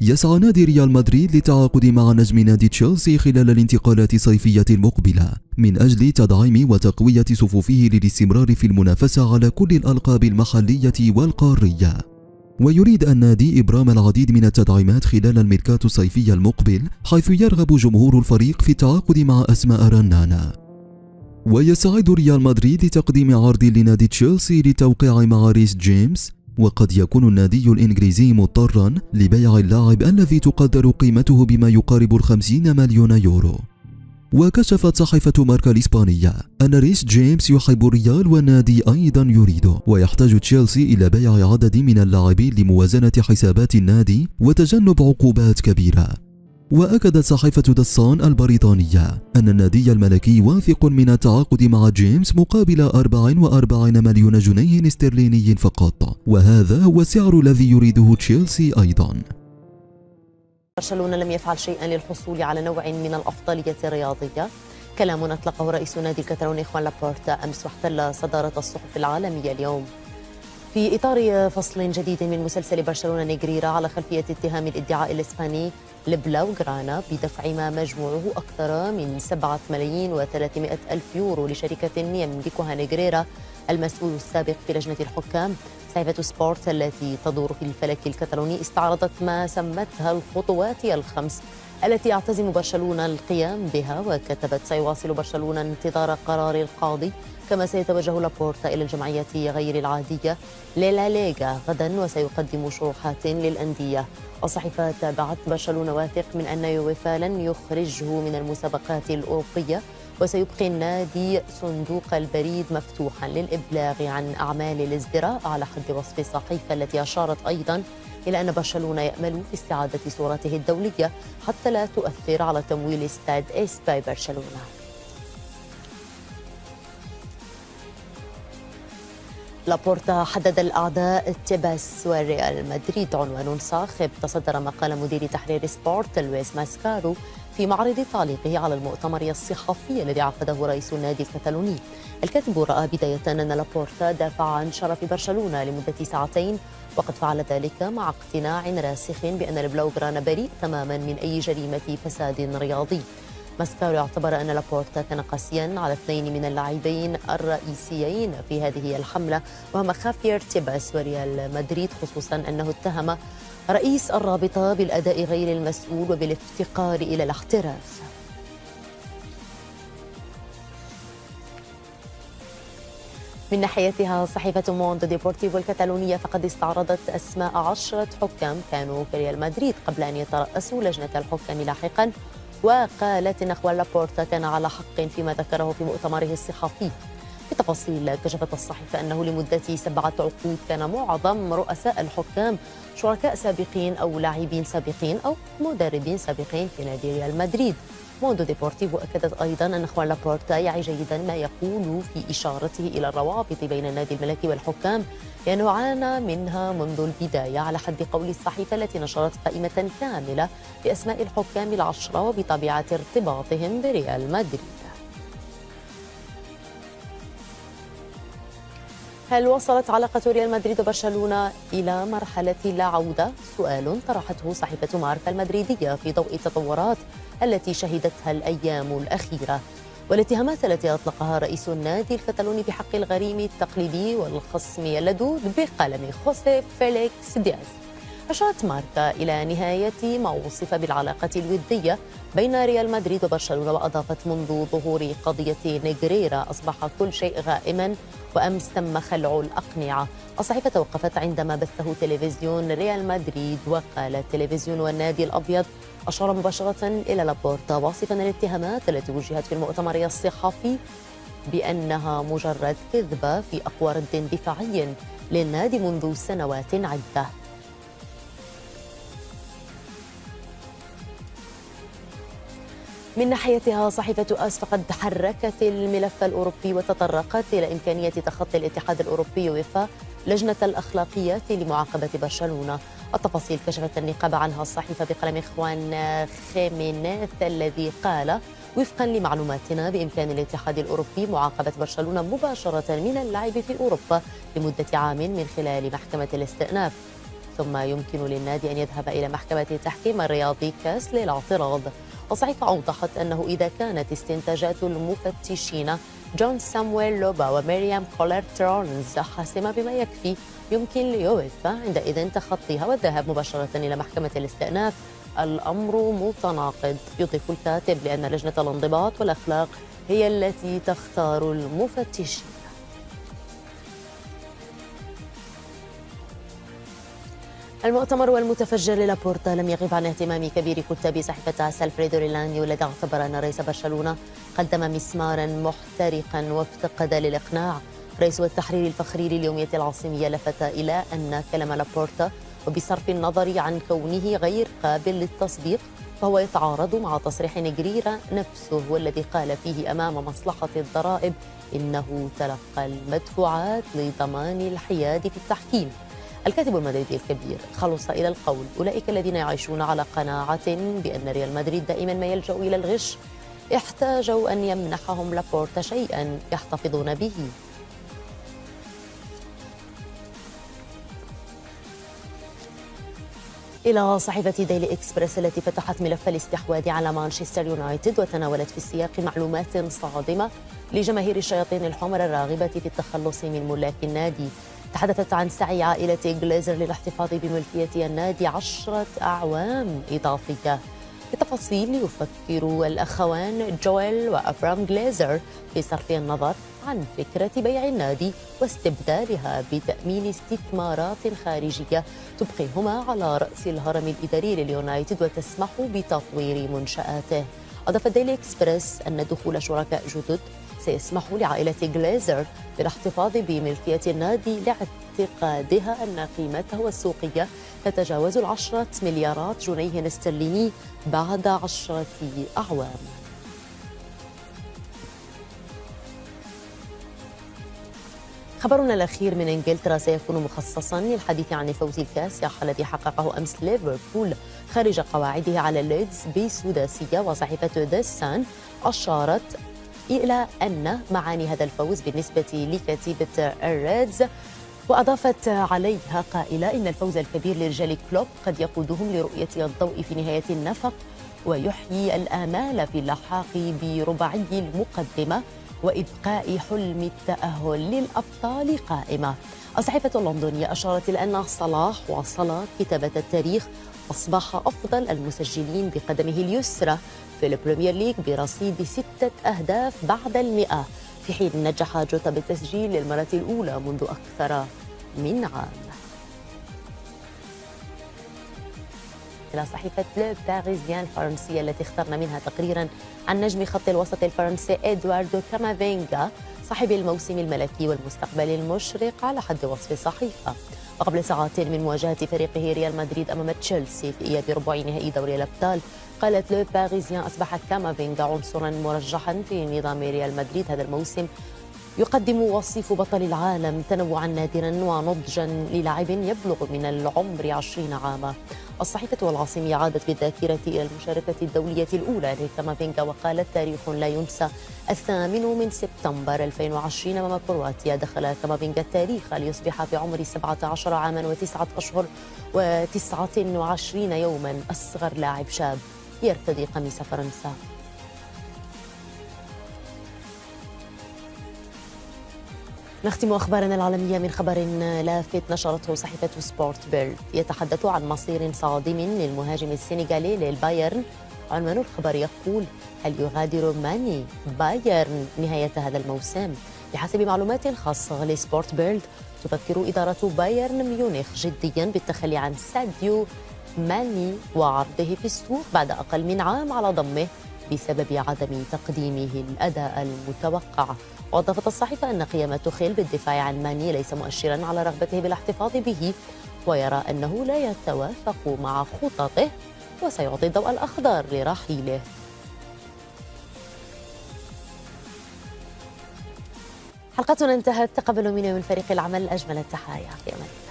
يسعى نادي ريال مدريد للتعاقد مع نجم نادي تشيلسي خلال الانتقالات الصيفية المقبلة من أجل تدعيم وتقوية صفوفه للاستمرار في المنافسة على كل الألقاب المحلية والقارية. ويريد النادي إبرام العديد من التدعيمات خلال الميركاتو الصيفي المقبل، حيث يرغب جمهور الفريق في التعاقد مع أسماء رنانة. ويستعد ريال مدريد لتقديم عرض لنادي تشيلسي للتوقيع مع ريس جيمس، وقد يكون النادي الإنجليزي مضطرا لبيع اللاعب الذي تقدر قيمته بما يقارب 50 مليون يورو. وكشفت صحيفة ماركا الإسبانية أن ريس جيمس يحب الريال والنادي أيضا يريده، ويحتاج تشيلسي إلى بيع عدد من اللاعبين لموازنة حسابات النادي وتجنب عقوبات كبيرة. وأكدت صحيفة دصان البريطانية أن النادي الملكي واثق من التعاقد مع جيمس مقابل 44 مليون جنيه استرليني فقط، وهذا هو السعر الذي يريده تشيلسي أيضا. برشلونة لم يفعل شيئا للحصول على نوع من الأفضلية الرياضية، كلام أطلقه رئيس نادي الكتالوني خوان لابورتا أمس واحتل صدارة الصحف العالمية اليوم في إطار فصل جديد من مسلسل برشلونة نيغريرا على خلفية اتهام الادعاء الإسباني لبلاوغرانا بدفع ما مجموعه أكثر من 7,300,000 يورو لشركة يملكها نيغريرا المسؤول السابق في لجنة الحكام. صحيفة سبورت التي تدور في الفلك الكتالوني استعرضت ما سمتها الخطوات الخمس التي يعتزم برشلونة القيام بها، وكتبت: سيواصل برشلونة انتظار قرار القاضي، كما سيتوجه لابورتا إلى الجمعية غير العادية للا ليغا غدا وسيقدم شروحات للأندية. الصحيفة تابعت: برشلونة واثق من أن يويفا لن يخرجه من المسابقات الأوروبية، وسيبقي النادي صندوق البريد مفتوحا للإبلاغ عن أعمال الازدراء، على حد وصف الصحيفة التي أشارت أيضا إلى أن برشلونة يأمل في استعادة صورته الدولية حتى لا تؤثر على تمويل استاد إسباي برشلونة. لابورتا حدد الأعداء تيباس وريال مدريد، عنوان صاخب تصدر مقال مدير تحرير سبورت لويس ماسكارو في معرض تعليقه على المؤتمر الصحفي الذي عقده رئيس النادي الكتالوني. الكاتب رأى بداية أن لابورتا دافع عن شرف برشلونة لمدة ساعتين، وقد فعل ذلك مع اقتناع راسخ بأن البلاوغرانا بريء تماما من أي جريمة فساد رياضي. ماسكارو اعتبر أن لابورتا كان قاسيا على اثنين من اللاعبين الرئيسيين في هذه الحملة، وهما خافير تيباس وريال مدريد، خصوصا أنه اتهم رئيس الرابطة بالأداء غير المسؤول وبالافتقار إلى الاحتراف. من ناحيتها صحيفة موندو ديبورتيفو الكتالونية فقد استعرضت أسماء 10 حكام كانوا في ريال مدريد قبل أن يترأسوا لجنة الحكام لاحقا، وقالت إن خوان لابورتا كان على حق فيما ذكره في مؤتمره الصحفي. بتفاصيل كشفت الصحيفة أنه لمدة 7 عقود كان معظم رؤساء الحكام شركاء سابقين أو لاعبين سابقين أو مدربين سابقين في نادي ريال مدريد. موندو ديبورتيفو أكدت أيضا أن خوان لابورتا يعي جيدا ما يقول في إشارته إلى الروابط بين النادي الملكي والحكام، لأنه عانى منها منذ البداية، على حد قول الصحيفة التي نشرت قائمة كاملة بأسماء الحكام ال10 وبطبيعة ارتباطهم بريال مدريد. هل وصلت علاقة ريال مدريد وبرشلونة إلى مرحلة لا عودة؟ سؤال طرحته صحيفة ماركا المدريدية في ضوء التطورات التي شهدتها الأيام الأخيرة والاتهامات التي أطلقها رئيس النادي الكتالوني بحق الغريم التقليدي والخصم اللدود بقلم خوسيه فيليكس دياز. أشارت ماركا إلى نهاية ما وصف بالعلاقة الودية بين ريال مدريد وبرشلونة، وأضافت: منذ ظهور قضية نيغريرا أصبح كل شيء غائما، وأمس تم خلع الأقنعة. الصحيفة توقفت عندما بثه تلفزيون ريال مدريد، وقال التلفزيون النادي الأبيض أشار مباشرة إلى لابورتا واصفا الاتهامات التي وجهت في المؤتمر الصحفي بأنها مجرد كذبة في أقوى رد دفاعي للنادي منذ سنوات عدة. من ناحيتها صحيفة آس فقد حركت الملف الأوروبي وتطرقت إلى إمكانية تخطي الاتحاد الأوروبي وفا لجنة الأخلاقيات لمعاقبة برشلونة. التفاصيل كشفت النقابة عنها الصحيفة بقلم خوان خيمينيز الذي قال: وفقا لمعلوماتنا بإمكان الاتحاد الأوروبي معاقبة برشلونة مباشرة من اللعب في أوروبا لمدة عام من خلال محكمة الاستئناف. ثم يمكن للنادي أن يذهب إلى محكمة التحكيم الرياضي كاس للاعتراض. والصحيفة أوضحت أنه إذا كانت استنتاجات المفتشين جون سامويل لوبا وميريام كولر ترونز حاسمة بما يكفي، يمكن ليويفا عندئذ تخطيها والذهاب مباشرة إلى محكمة الاستئناف. الأمر متناقض. يضيف الكاتب لأن لجنة الانضباط والأخلاق هي التي تختار المفتشين. المؤتمر والمتفجر للابورتا لم يغب عن اهتمام كبير كتاب صحيفة سالفريدو ريلاني، والذي اعتبر أن رئيس برشلونة قدم مسمارا محترقا وافتقد للإقناع. رئيس التحرير الفخري لليومية العاصمية لفت إلى أن كلام لابورتا، وبصرف النظر عن كونه غير قابل للتصديق، فهو يتعارض مع تصريح نيغريرا نفسه والذي قال فيه أمام مصلحة الضرائب إنه تلقى المدفوعات لضمان الحياد في التحكيم. الكاتب المدريدي الكبير خلص إلى القول: أولئك الذين يعيشون على قناعة بأن ريال مدريد دائما ما يلجأ إلى الغش احتاجوا أن يمنحهم لابورتا شيئا يحتفظون به. إلى صحيفة ديلي إكسبرس التي فتحت ملف الاستحواذ على مانشستر يونايتد، وتناولت في السياق معلومات صادمة لجماهير الشياطين الحمر الراغبة في التخلص من ملاك النادي. تحدثت عن سعي عائلة غليزر للاحتفاظ بملكية النادي 10 أعوام إضافية. بالتفاصيل، يفكر الأخوان جويل وأبرام غليزر في صرف النظر عن فكرة بيع النادي واستبدالها بتأمين استثمارات خارجية تبقيهما على رأس الهرم الإداري لليونايتد وتسمح بتطوير منشآته. أضاف ديلي إكسبرس أن دخول شركاء جدد سيسمح لعائلة غليزر بالاحتفاظ بملكية النادي لاعتقادها أن قيمته السوقية تتجاوز 10 مليارات جنيه استرليني بعد 10 أعوام. خبرنا الأخير من إنجلترا سيكون مخصصا للحديث عن الفوز الكاسح الذي حققه أمس ليفربول خارج قواعده على ليدز بسداسية. وصحيفة ذا سان أشارت إلى أن معاني هذا الفوز بالنسبة لكتيبة الريدز، وأضافت عليها قائلة إن الفوز الكبير لرجال كلوب قد يقودهم لرؤية الضوء في نهاية النفق ويحيي الآمال في اللحاق برباعي المقدمة وإبقاء حلم التأهل للأبطال قائمة. الصحيفة اللندنية أشارت إلى أن صلاح واصل كتابة التاريخ، أصبح أفضل المسجلين بقدمه اليسرى في البريمير ليج برصيد 6 أهداف بعد 100، في حين نجح جوتا بالتسجيل للمرة الأولى منذ أكثر من عام. إلى صحيفة لو باريزيان الفرنسية التي اخترنا منها تقريرا عن نجم خط الوسط الفرنسي إدواردو كامافينغا صاحب الموسم الملكي والمستقبل المشرق على حد وصف الصحيفة. وقبل ساعات من مواجهة فريقه ريال مدريد أمام تشيلسي في إياب ربع نهائي دوري الأبطال، قالت لو باريزيان: أصبح كامافينغا عنصرا مرجحا في نظام ريال مدريد هذا الموسم، يقدم وصيف بطل العالم تنوعا نادرا ونضجا للاعب يبلغ من العمر 20 عاما. الصحيفة والعاصمية عادت بالذاكرة إلى المشاركة الدولية الأولى لكامافينغا وقالت: تاريخ لا ينسى. 8 سبتمبر 2020 أمام كرواتيا دخل كامافينغا التاريخ ليصبح في عمر 17 عاما و9 أشهر و29 يوما أصغر لاعب شاب يرتدي قميص فرنسا. نختم أخبارنا العالمية من خبر لافت نشرته صحيفة سبورت بيلد يتحدث عن مصير صادم للمهاجم السنغالي للبايرن. عنوان الخبر يقول: هل يغادر ماني بايرن نهاية هذا الموسم؟ بحسب معلومات خاصة لسبورت بيلد، تفكر إدارة بايرن ميونخ جديا بالتخلي عن ساديو ماني وعرضه في السوق بعد أقل من عام على ضمه بسبب عدم تقديمه الأداء المتوقع. وأضافت الصحيفة أن قيام توخيل بالدفاع عن ماني ليس مؤشرا على رغبته بالاحتفاظ به، ويرى أنه لا يتوافق مع خططه وسيعطي الضوء الأخضر لرحيله. حلقتنا انتهت. تقبلوا مني ومن فريق العمل أجمل التحايا. في أمان.